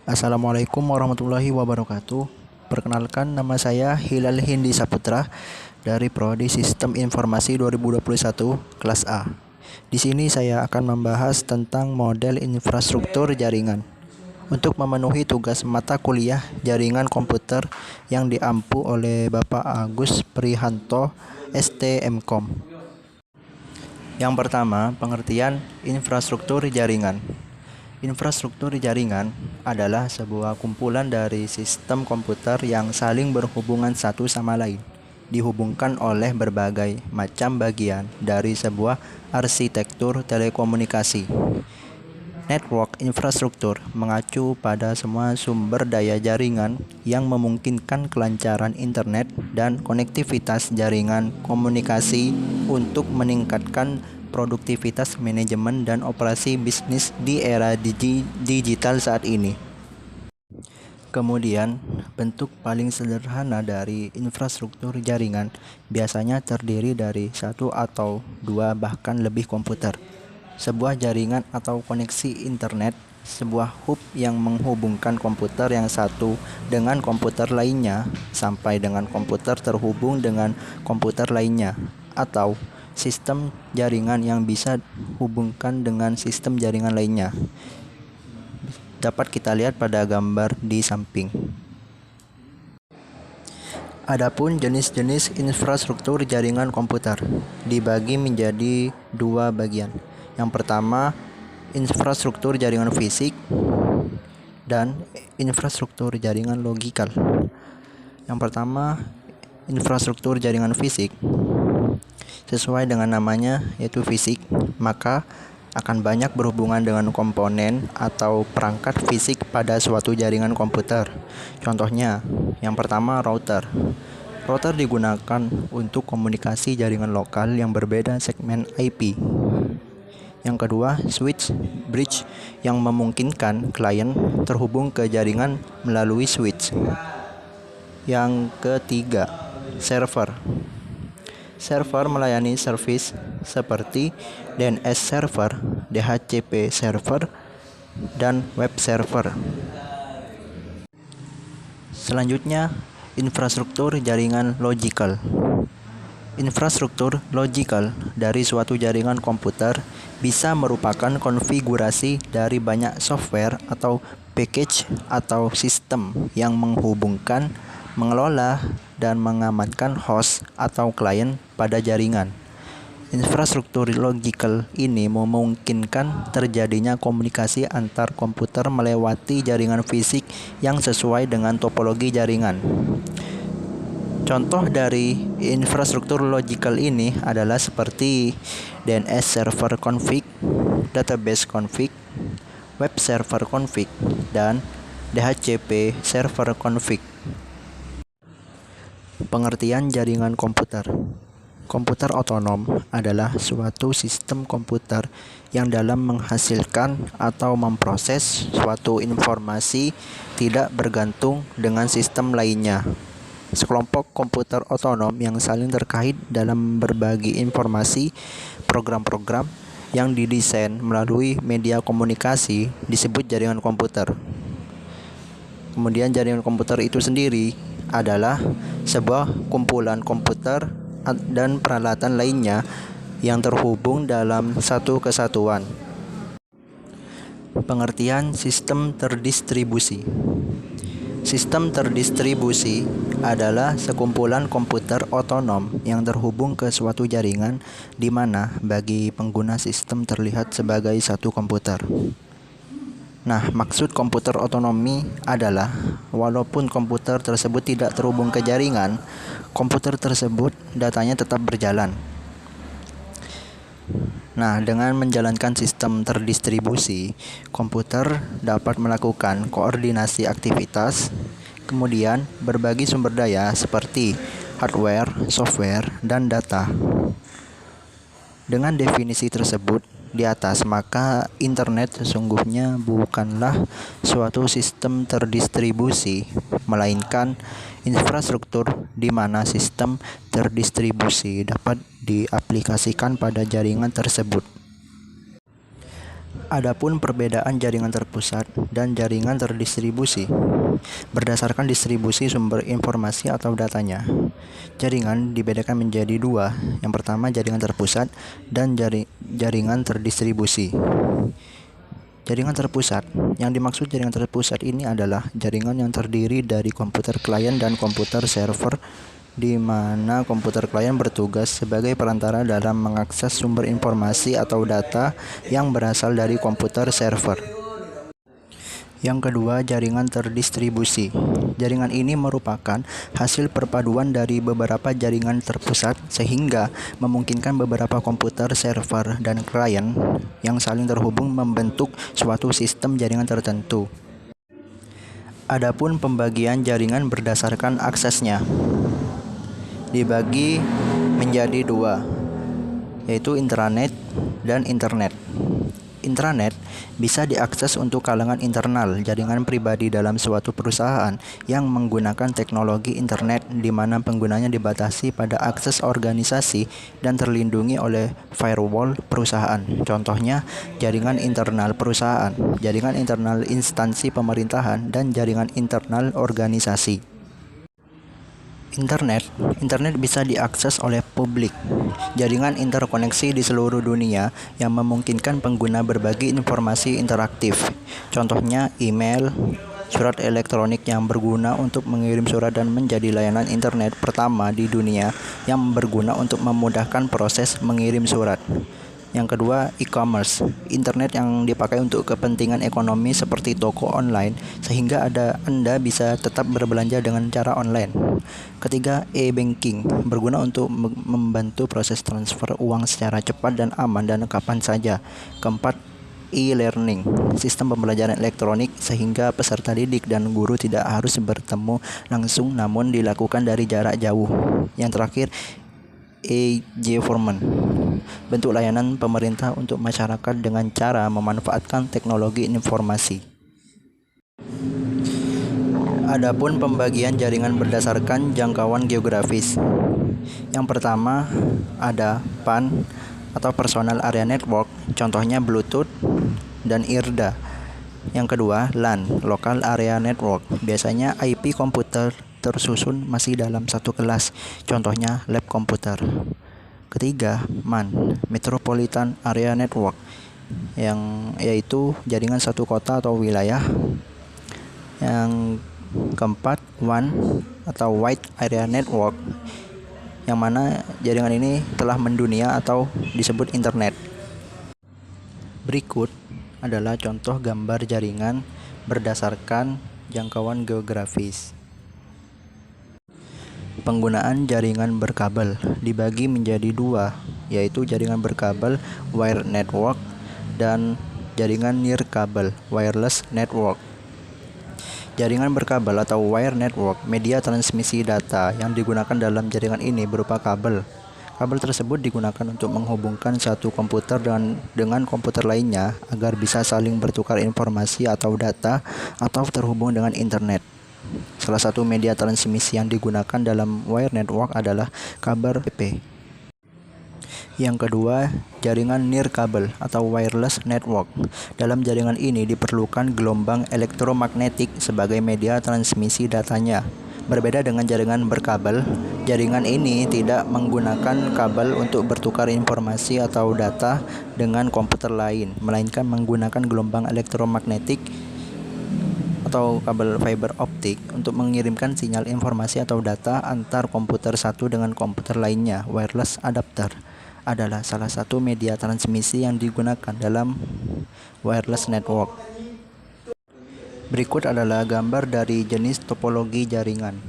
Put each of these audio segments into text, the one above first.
Assalamualaikum warahmatullahi wabarakatuh. Perkenalkan, nama saya Hilal Hindi Saputra dari Prodi Sistem Informasi 2021 kelas A. Di sini saya akan membahas tentang model infrastruktur jaringan untuk memenuhi tugas mata kuliah jaringan komputer yang diampu oleh Bapak Agus Prihanto, STMkom. Yang pertama, pengertian infrastruktur jaringan. Infrastruktur jaringan adalah sebuah kumpulan dari sistem komputer yang saling berhubungan satu sama lain, dihubungkan oleh berbagai macam bagian dari sebuah arsitektur telekomunikasi. Network infrastruktur mengacu pada semua sumber daya jaringan yang memungkinkan kelancaran internet dan konektivitas jaringan komunikasi untuk meningkatkan produktivitas manajemen dan operasi bisnis di era digital saat ini. Kemudian, bentuk paling sederhana dari infrastruktur jaringan biasanya terdiri dari satu atau dua bahkan lebih komputer. Sebuah jaringan atau koneksi internet, sebuah hub yang menghubungkan komputer yang satu dengan komputer lainnya sampai dengan komputer terhubung dengan komputer lainnya, atau sistem jaringan yang bisa hubungkan dengan sistem jaringan lainnya. Dapat kita lihat pada gambar di samping. Adapun jenis-jenis infrastruktur jaringan komputer dibagi menjadi dua bagian. Yang pertama, infrastruktur jaringan fisik dan infrastruktur jaringan logikal. Yang pertama, infrastruktur jaringan fisik. Sesuai dengan namanya, yaitu fisik, maka akan banyak berhubungan dengan komponen atau perangkat fisik pada suatu jaringan komputer. Contohnya, yang pertama, router. Router digunakan untuk komunikasi jaringan lokal yang berbeda segmen IP. Yang kedua, switch, bridge, yang memungkinkan klien terhubung ke jaringan melalui switch. Yang ketiga, server. Server melayani service seperti DNS server, DHCP server, dan web server. Selanjutnya, infrastruktur jaringan logikal. Infrastruktur logikal dari suatu jaringan komputer bisa merupakan konfigurasi dari banyak software atau package atau sistem yang menghubungkan, mengelola, dan mengamankan host atau klien pada jaringan. Infrastruktur logikal ini memungkinkan terjadinya komunikasi antar komputer melewati jaringan fisik yang sesuai dengan topologi jaringan. Contoh dari infrastruktur logikal ini adalah seperti DNS server config, database config, web server config, dan DHCP server config. Pengertian jaringan komputer. Komputer otonom adalah suatu sistem komputer yang dalam menghasilkan atau memproses suatu informasi tidak bergantung dengan sistem lainnya. Sekelompok komputer otonom yang saling terkait dalam berbagi informasi, program-program yang didesain melalui media komunikasi disebut jaringan komputer. Kemudian jaringan komputer itu sendiri adalah sebuah kumpulan komputer dan peralatan lainnya yang terhubung dalam satu kesatuan. Pengertian sistem terdistribusi. Sistem terdistribusi adalah sekumpulan komputer otonom yang terhubung ke suatu jaringan di mana bagi pengguna sistem terlihat sebagai satu komputer. Nah, maksud komputer otonomi adalah walaupun komputer tersebut tidak terhubung ke jaringan, komputer tersebut datanya tetap berjalan. Nah, dengan menjalankan sistem terdistribusi, komputer dapat melakukan koordinasi aktivitas, kemudian berbagi sumber daya seperti hardware, software, dan data. Dengan definisi tersebut di atas, maka internet sesungguhnya bukanlah suatu sistem terdistribusi, melainkan infrastruktur di mana sistem terdistribusi dapat diaplikasikan pada jaringan tersebut. Adapun perbedaan jaringan terpusat dan jaringan terdistribusi berdasarkan distribusi sumber informasi atau datanya. Jaringan dibedakan menjadi dua. Yang pertama jaringan terpusat dan jaringan terdistribusi. Jaringan terpusat, yang dimaksud jaringan terpusat ini adalah jaringan yang terdiri dari komputer klien dan komputer server, di mana komputer klien bertugas sebagai perantara dalam mengakses sumber informasi atau data yang berasal dari komputer server. Yang kedua, jaringan terdistribusi. Jaringan ini merupakan hasil perpaduan dari beberapa jaringan terpusat sehingga memungkinkan beberapa komputer server dan klien yang saling terhubung membentuk suatu sistem jaringan tertentu. Adapun pembagian jaringan berdasarkan aksesnya dibagi menjadi dua, yaitu intranet dan internet. Intranet bisa diakses untuk kalangan internal jaringan pribadi dalam suatu perusahaan yang menggunakan teknologi internet, di mana penggunanya dibatasi pada akses organisasi dan terlindungi oleh firewall perusahaan. Contohnya, jaringan internal perusahaan, jaringan internal instansi pemerintahan, dan jaringan internal organisasi. Internet bisa diakses oleh publik. Jaringan interkoneksi di seluruh dunia yang memungkinkan pengguna berbagi informasi interaktif. Contohnya email, surat elektronik yang berguna untuk mengirim surat, dan menjadi layanan internet pertama di dunia yang berguna untuk memudahkan proses mengirim surat. Yang kedua, e-commerce. Internet yang dipakai untuk kepentingan ekonomi seperti toko online, sehingga Anda bisa tetap berbelanja dengan cara online. Ketiga, e-banking. Berguna untuk membantu proses transfer uang secara cepat dan aman dan kapan saja. Keempat, e-learning. Sistem pembelajaran elektronik sehingga peserta didik dan guru tidak harus bertemu langsung namun dilakukan dari jarak jauh. Yang terakhir, e-government. Bentuk layanan pemerintah untuk masyarakat dengan cara memanfaatkan teknologi informasi. Adapun pembagian jaringan berdasarkan jangkauan geografis. Yang pertama ada PAN atau Personal Area Network, contohnya Bluetooth dan IRDA. Yang kedua, LAN, Local Area Network, biasanya IP komputer tersusun masih dalam satu kelas, contohnya lab komputer. Ketiga, MAN, Metropolitan Area Network, yang yaitu jaringan satu kota atau wilayah. Yang keempat, WAN atau Wide Area Network, yang mana jaringan ini telah mendunia atau disebut internet. Berikut adalah contoh gambar jaringan berdasarkan jangkauan geografis. Penggunaan jaringan berkabel dibagi menjadi dua, yaitu jaringan berkabel wired network dan jaringan nirkabel wireless network. Jaringan berkabel atau wire network, media transmisi data yang digunakan dalam jaringan ini berupa kabel. Kabel tersebut digunakan untuk menghubungkan satu komputer dengan komputer lainnya agar bisa saling bertukar informasi atau data atau terhubung dengan internet. Salah satu media transmisi yang digunakan dalam wire network adalah kabel PP. Yang kedua, jaringan nirkabel atau wireless network. Dalam jaringan ini diperlukan gelombang elektromagnetik sebagai media transmisi datanya. Berbeda dengan jaringan berkabel, jaringan ini tidak menggunakan kabel untuk bertukar informasi atau data dengan komputer lain, melainkan menggunakan gelombang elektromagnetik atau kabel fiber optik untuk mengirimkan sinyal informasi atau data antar komputer satu dengan komputer lainnya. Wireless adapter adalah salah satu media transmisi yang digunakan dalam wireless network. Berikut adalah gambar dari jenis topologi jaringan.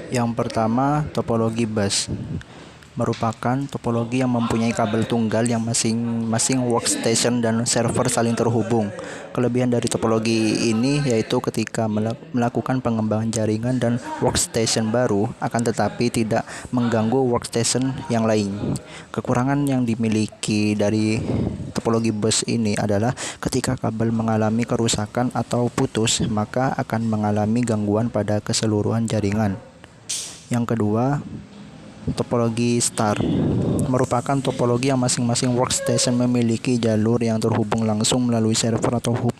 Yang pertama, topologi bus merupakan topologi yang mempunyai kabel tunggal yang masing-masing workstation dan server saling terhubung. Kelebihan dari topologi ini yaitu ketika melakukan pengembangan jaringan dan workstation baru, akan tetapi tidak mengganggu workstation yang lain. Kekurangan yang dimiliki dari topologi bus ini adalah ketika kabel mengalami kerusakan atau putus, maka akan mengalami gangguan pada keseluruhan jaringan. Yang kedua, Topologi star merupakan topologi yang masing-masing workstation memiliki jalur yang terhubung langsung melalui server atau hub.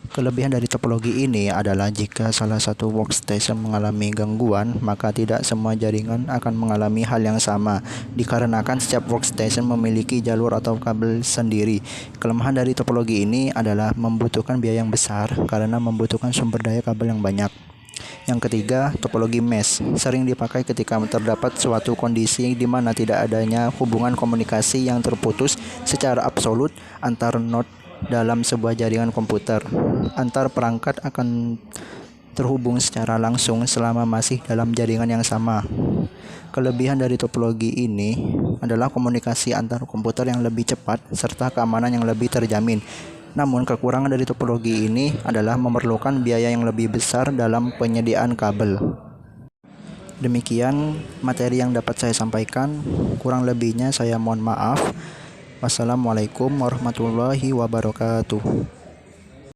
Kelebihan dari topologi ini adalah jika salah satu workstation mengalami gangguan, maka tidak semua jaringan akan mengalami hal yang sama, dikarenakan setiap workstation memiliki jalur atau kabel sendiri. Kelemahan dari topologi ini adalah membutuhkan biaya yang besar karena membutuhkan sumber daya kabel yang banyak. Yang ketiga, topologi mesh sering dipakai ketika terdapat suatu kondisi di mana tidak adanya hubungan komunikasi yang terputus secara absolut antar node dalam sebuah jaringan komputer. Antar perangkat akan terhubung secara langsung selama masih dalam jaringan yang sama. Kelebihan dari topologi ini adalah komunikasi antar komputer yang lebih cepat serta keamanan yang lebih terjamin. Namun kekurangan dari topologi ini adalah memerlukan biaya yang lebih besar dalam penyediaan kabel. Demikian materi yang dapat saya sampaikan. Kurang lebihnya saya mohon maaf. Wassalamualaikum warahmatullahi wabarakatuh.